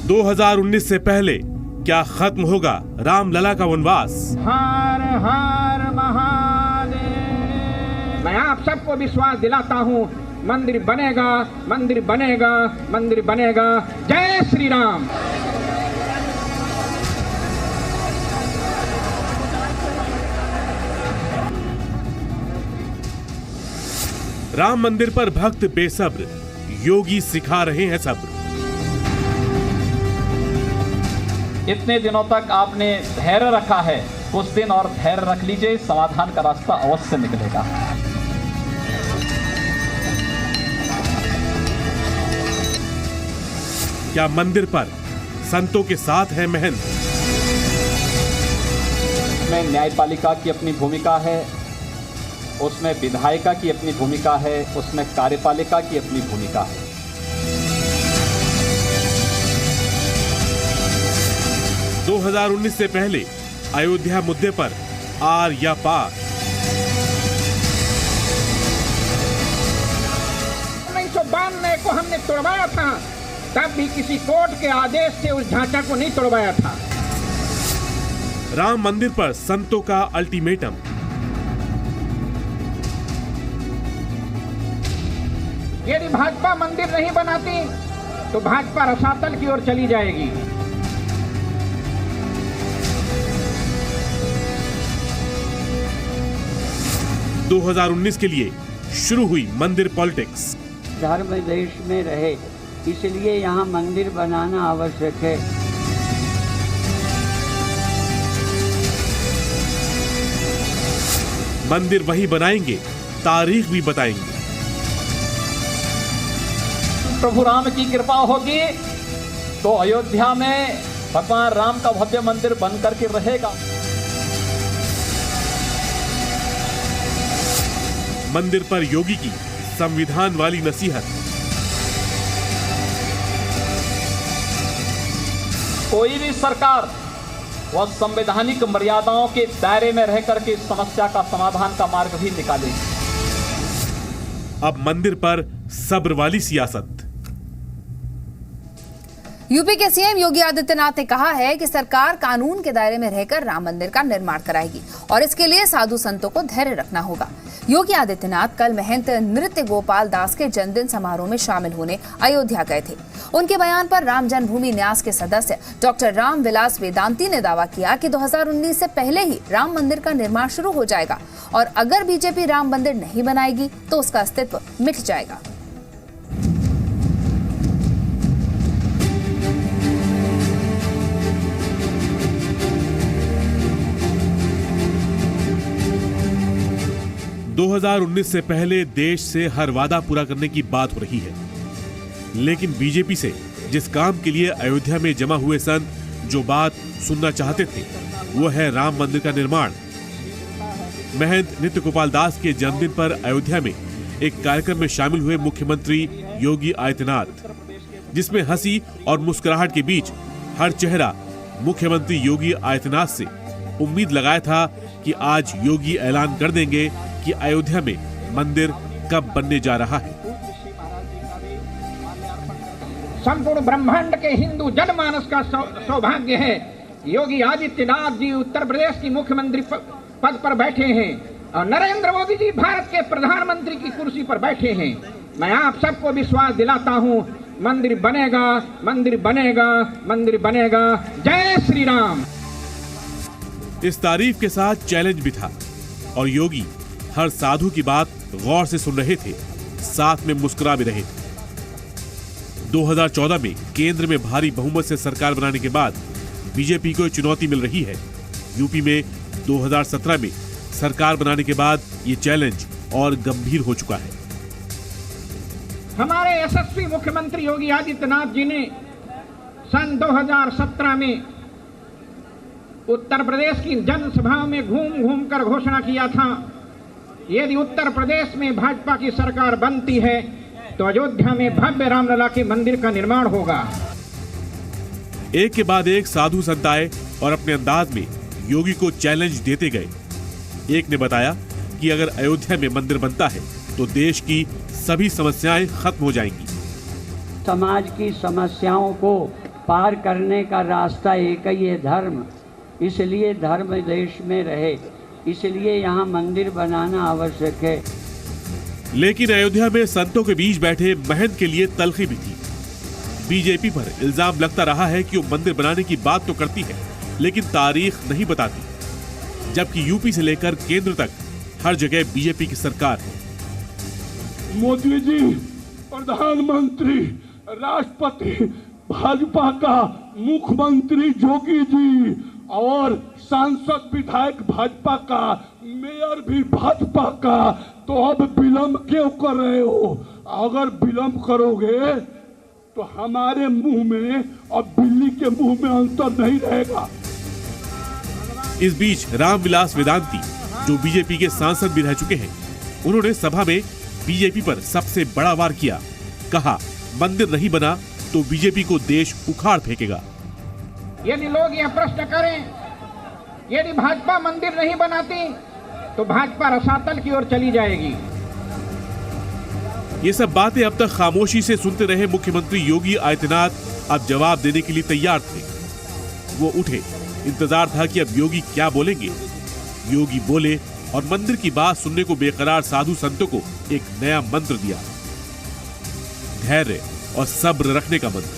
2019 से पहले क्या खत्म होगा रामलला का वनवास? हर हर महादेव। मैं आप सबको विश्वास दिलाता हूँ, मंदिर बनेगा, मंदिर बनेगा, मंदिर बनेगा। जय श्री राम। राम मंदिर पर भक्त बेसब्र, योगी सिखा रहे हैं सब्र। इतने दिनों तक आपने धैर्य रखा है, कुछ दिन और धैर्य रख लीजिए, समाधान का रास्ता अवश्य निकलेगा। क्या मंदिर पर संतों के साथ है महंत? उसमें न्यायपालिका की अपनी भूमिका है, उसमें विधायिका की अपनी भूमिका है, उसमें कार्यपालिका की अपनी भूमिका है। 2019 से पहले अयोध्या मुद्दे पर आर या पार? 1992 को हमने तोड़वाया था, तब भी किसी कोर्ट के आदेश से उस ढांचा को नहीं तोड़वाया था। राम मंदिर पर संतों का अल्टीमेटम। यदि भाजपा मंदिर नहीं बनाती तो भाजपा रसातल की ओर चली जाएगी। – 2019 के लिए शुरू हुई मंदिर पॉलिटिक्स। धर्म देश में रहे, इसलिए यहाँ मंदिर बनाना आवश्यक है। मंदिर वही बनाएंगे, तारीख भी बताएंगे। प्रभु राम की कृपा होगी तो अयोध्या में भगवान राम का भव्य मंदिर बन करके रहेगा। मंदिर पर योगी की संविधान वाली नसीहत। कोई भी सरकार वह संवैधानिक मर्यादाओं के दायरे में रह करके इस समस्या का समाधान का मार्ग भी निकालेगी। अब मंदिर पर सब्र वाली सियासत। यूपी के सीएम योगी आदित्यनाथ ने कहा है कि सरकार कानून के दायरे में रहकर राम मंदिर का निर्माण कराएगी और इसके लिए साधु संतों को धैर्य रखना होगा। योगी आदित्यनाथ कल महंत नृत्य गोपाल दास के जन्मदिन समारोह में शामिल होने अयोध्या गए थे। उनके बयान पर राम जन्मभूमि न्यास के सदस्य डॉक्टर राम विलास वेदांती ने दावा किया कि 2019 से पहले ही राम मंदिर का निर्माण शुरू हो जाएगा और अगर बीजेपी राम मंदिर नहीं बनाएगी तो उसका अस्तित्व मिट जाएगा। – 2019 से पहले देश से हर वादा पूरा करने की बात हो रही है, लेकिन बीजेपी से जिस काम के लिए अयोध्या में जमा हुए संत जो बात सुनना चाहते थे वो है राम मंदिर का निर्माण। महंत नृत्य गोपाल दास के जन्मदिन पर अयोध्या में एक कार्यक्रम में शामिल हुए मुख्यमंत्री योगी आदित्यनाथ, जिसमें हंसी और मुस्कुराहट के बीच हर चेहरा मुख्यमंत्री योगी आदित्यनाथ से उम्मीद लगाया था कि आज योगी ऐलान कर देंगे कि अयोध्या में मंदिर कब बनने जा रहा है। संपूर्ण ब्रह्मांड के हिंदू जनमानस का सौभाग्य है, योगी आदित्यनाथ जी उत्तर प्रदेश की मुख्यमंत्री पद पर बैठे हैं और नरेंद्र मोदी जी भारत के प्रधानमंत्री की कुर्सी पर बैठे हैं। मैं आप सबको विश्वास दिलाता हूं, मंदिर बनेगा, मंदिर बनेगा, मंदिर बनेगा। जय श्री राम। इस तारीफ के साथ चैलेंज भी था और योगी हर साधु की बात गौर से सुन रहे थे, साथ में मुस्कुरा भी रहे थे। 2014 में केंद्र में भारी बहुमत से सरकार बनाने के बाद बीजेपी को चुनौती मिल रही है। यूपी में 2017 में सरकार बनाने के बाद ये चैलेंज और गंभीर हो चुका है। हमारे यशस्वी मुख्यमंत्री योगी आदित्यनाथ जी ने सन 2017 में उत्तर प्रदेश की जनसभाओं में घूम घूम कर घोषणा किया था, यदि उत्तर प्रदेश में भाजपा की सरकार बनती है तो अयोध्या में भव्य रामलला के मंदिर का निर्माण होगा। एक के बाद एक साधु संत आए और अपने अंदाज में योगी को चैलेंज देते गए। एक ने बताया कि अगर अयोध्या में मंदिर बनता है तो देश की सभी समस्याएं खत्म हो जाएंगी। समाज की समस्याओं को पार करने का रास्ता एक ही है, धर्म। इसलिए धर्म देश में रहे, इसलिए यहाँ मंदिर बनाना आवश्यक है। लेकिन अयोध्या में संतों के बीच बैठे महंत के लिए तलखी भी थी। बीजेपी पर इल्जाम लगता रहा है कि वो मंदिर बनाने की बात तो करती है लेकिन तारीख नहीं बताती, जबकि यूपी से लेकर केंद्र तक हर जगह बीजेपी की सरकार है। मोदी जी, प्रधानमंत्री, राष्ट्रपति, भाजपा का मुख्यमंत्री योगी जी और सांसद विधायक भाजपा का, मेयर भी भाजपा का, तो अब विलंब क्यों कर रहे हो? अगर विलंब करोगे तो हमारे मुंह में और बिल्ली के मुंह में अंतर नहीं रहेगा। इस बीच रामविलास वेदांती, जो बीजेपी के सांसद भी रह चुके हैं, उन्होंने सभा में बीजेपी पर सबसे बड़ा वार किया। कहा, मंदिर नहीं बना तो बीजेपी को देश उखाड़ फेंकेगा। यदि लोग यह प्रश्न करें, यदि भाजपा मंदिर नहीं बनाती तो भाजपा रसातल की ओर चली जाएगी। ये सब बातें अब तक खामोशी से सुनते रहे मुख्यमंत्री योगी आदित्यनाथ अब जवाब देने के लिए तैयार थे। वो उठे, इंतजार था कि अब योगी क्या बोलेंगे। योगी बोले और मंदिर की बात सुनने को बेकरार साधु संतों को एक नया मंत्र दिया, धैर्य और सब्र रखने का मंत्र।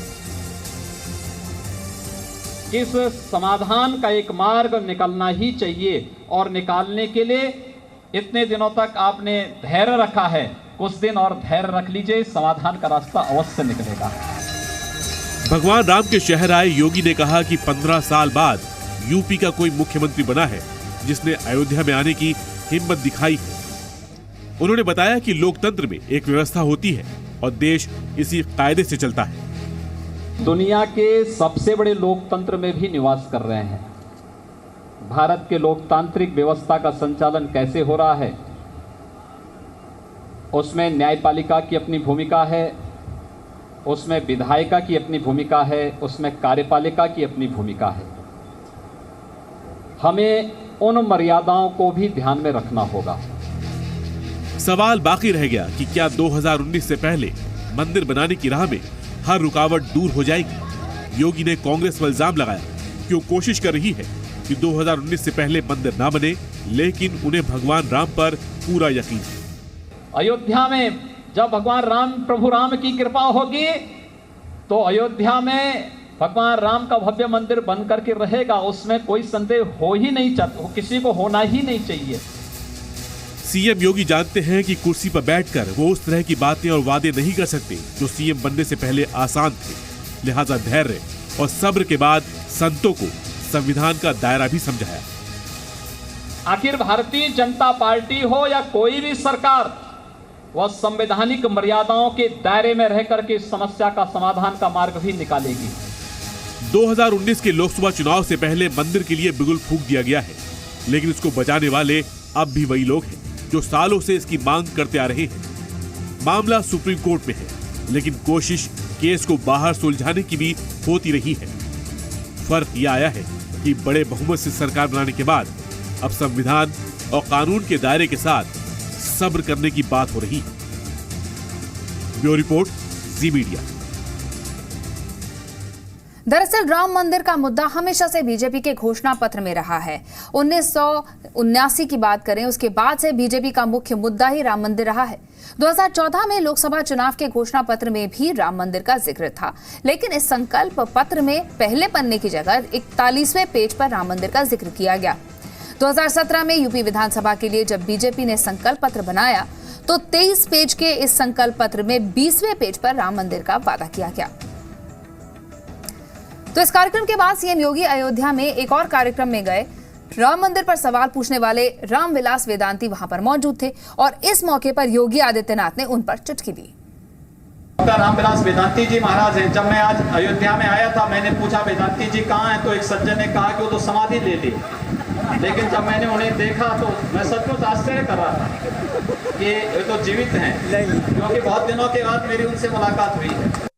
इस समाधान का एक मार्ग निकलना ही चाहिए और निकालने के लिए इतने दिनों तक आपने धैर्य रखा है, कुछ दिन और धैर्य रख लीजिए, समाधान का रास्ता अवश्य निकलेगा। भगवान राम के शहर आए योगी ने कहा कि 15 साल बाद यूपी का कोई मुख्यमंत्री बना है जिसने अयोध्या में आने की हिम्मत दिखाई है। उन्होंने बताया कि लोकतंत्र में एक व्यवस्था होती है और देश इसी कायदे से चलता है। दुनिया के सबसे बड़े लोकतंत्र में भी निवास कर रहे हैं। भारत के लोकतांत्रिक व्यवस्था का संचालन कैसे हो रहा है, उसमें न्यायपालिका की अपनी भूमिका है, उसमें विधायिका की अपनी भूमिका है, उसमें कार्यपालिका की अपनी भूमिका है। हमें उन मर्यादाओं को भी ध्यान में रखना होगा। सवाल बाकी रह गया कि क्या 2019 से पहले मंदिर बनाने की राह में हर रुकावट दूर हो जाएगी। योगी ने कांग्रेस पर इल्जाम लगाया कि वो कोशिश कर रही है कि 2019 से पहले मंदिर ना बने, लेकिन उन्हें भगवान राम पर पूरा यकीन है। अयोध्या में जब भगवान राम, प्रभु राम की कृपा होगी तो अयोध्या में भगवान राम का भव्य मंदिर बन करके रहेगा, उसमें कोई संदेह हो ही नहीं चाहिए, किसी को होना ही नहीं चाहिए। सीएम योगी जानते हैं कि कुर्सी पर बैठकर वो उस तरह की बातें और वादे नहीं कर सकते जो सीएम बनने से पहले आसान थे। लिहाजा धैर्य और सब्र के बाद संतों को संविधान का दायरा भी समझाया। आखिर भारतीय जनता पार्टी हो या कोई भी सरकार, वह संवैधानिक मर्यादाओं के दायरे में रहकर के इस समस्या का समाधान का मार्ग भी निकालेगी। 2019 के लोकसभा चुनाव से पहले मंदिर के लिए बिगुल फूंक दिया गया है, लेकिन इसको बचाने वाले अब भी वही लोग हैं जो सालों से इसकी मांग करते आ रहे हैं। मामला सुप्रीम कोर्ट में है, लेकिन कोशिश केस को बाहर सुलझाने की भी होती रही है। फर्क यह आया है कि बड़े बहुमत से सरकार बनाने के बाद अब संविधान और कानून के दायरे के साथ सब्र करने की बात हो रही है। ब्यूरो रिपोर्ट, जी मीडिया। दरअसल राम मंदिर का मुद्दा हमेशा से बीजेपी के घोषणा पत्र में रहा है। 1979 की बात करें, उसके बाद से बीजेपी का मुख्य मुद्दा ही राम मंदिर रहा है। 2014 में लोकसभा चुनाव के घोषणा पत्र में भी राम मंदिर का जिक्र था, लेकिन इस संकल्प पत्र में पहले पन्ने की जगह 41वें पेज पर राम मंदिर का जिक्र किया गया। 2017 में यूपी विधानसभा के लिए जब बीजेपी ने संकल्प पत्र बनाया तो 23 पेज के इस संकल्प पत्र में 20वें पेज पर राम मंदिर का वादा किया गया। तो इस कार्यक्रम के बाद सीएम योगी अयोध्या में एक और कार्यक्रम में गए। राम मंदिर पर सवाल पूछने वाले रामविलास वेदांती वहां पर मौजूद थे और इस मौके पर योगी आदित्यनाथ ने उन पर चुटकी दी। रामविलास वेदांती जी महाराज हैं। जब मैं आज अयोध्या में आया था, मैंने पूछा वेदांती जी कहाँ हैं, तो एक सज्जन ने कहा कि वो तो समाधि ले ली। लेकिन जब मैंने उन्हें देखा तो मैं सचमुच आश्चर्य कर रहा था कि ये तो जीवित हैं, क्योंकि बहुत दिनों के बाद मेरी उनसे मुलाकात हुई है।